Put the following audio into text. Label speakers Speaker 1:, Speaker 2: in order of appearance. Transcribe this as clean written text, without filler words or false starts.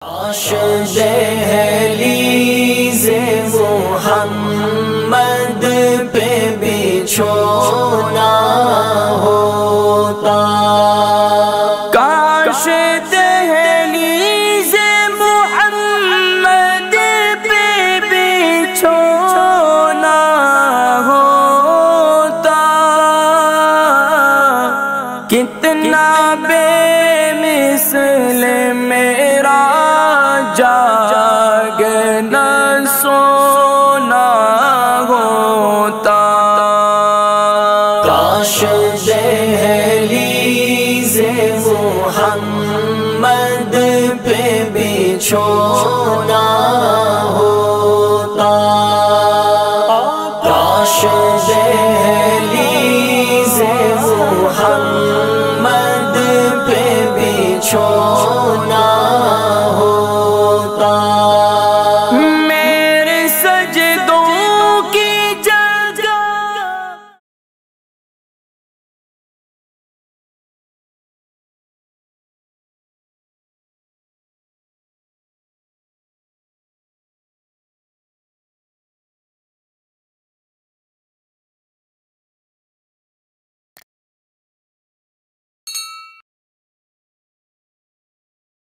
Speaker 1: کاش دہلیز محمد پہ بچھونا ہوتا،
Speaker 2: کاش دہلیز محمد پہ بچھونا ہوتا، کتنا بے مثل میرا جاگنا سونا ہوتا،
Speaker 1: کاش دہلیز محمد پہ بچھونا